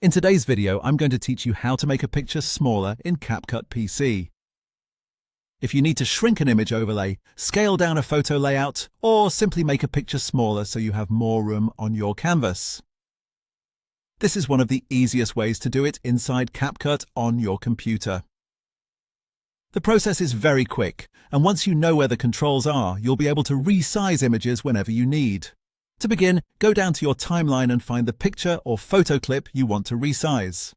In today's video, I'm going to teach you how to make a picture smaller in CapCut PC. If you need to shrink an image overlay, scale down a photo layout, or simply make a picture smaller so you have more room on your canvas. This is one of the easiest ways to do it inside CapCut on your computer. The process is very quick, and once you know where the controls are, you'll be able to resize images whenever you need. To begin, go down to your timeline and find the picture or photo clip you want to resize.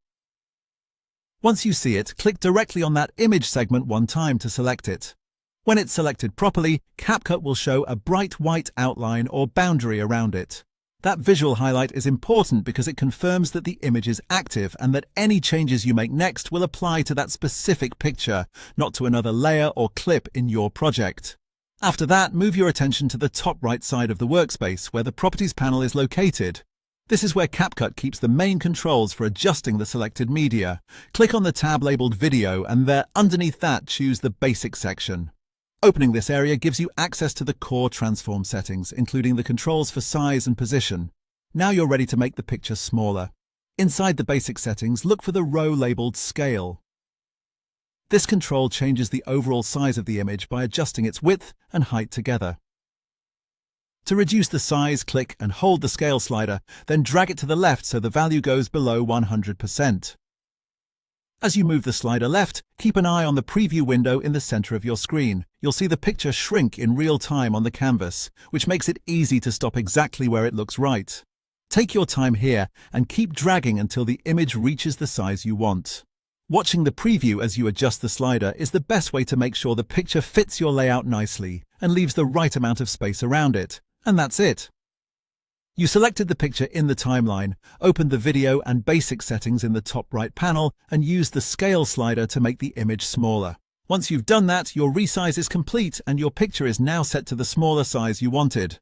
Once you see it, click directly on that image segment one time to select it. When it's selected properly, CapCut will show a bright white outline or boundary around it. That visual highlight is important because it confirms that the image is active and that any changes you make next will apply to that specific picture, not to another layer or clip in your project. After that, move your attention to the top right side of the workspace where the Properties panel is located. This is where CapCut keeps the main controls for adjusting the selected media. Click on the tab labeled Video and there, underneath that, choose the Basic section. Opening this area gives you access to the core transform settings, including the controls for size and position. Now you're ready to make the picture smaller. Inside the Basic settings, look for the row labeled Scale. This control changes the overall size of the image by adjusting its width and height together. To reduce the size, click and hold the scale slider, then drag it to the left so the value goes below 100%. As you move the slider left, keep an eye on the preview window in the center of your screen. You'll see the picture shrink in real time on the canvas, which makes it easy to stop exactly where it looks right. Take your time here and keep dragging until the image reaches the size you want. Watching the preview as you adjust the slider is the best way to make sure the picture fits your layout nicely and leaves the right amount of space around it. And that's it. You selected the picture in the timeline, opened the video and basic settings in the top right panel, and used the scale slider to make the image smaller. Once you've done that, your resize is complete and your picture is now set to the smaller size you wanted.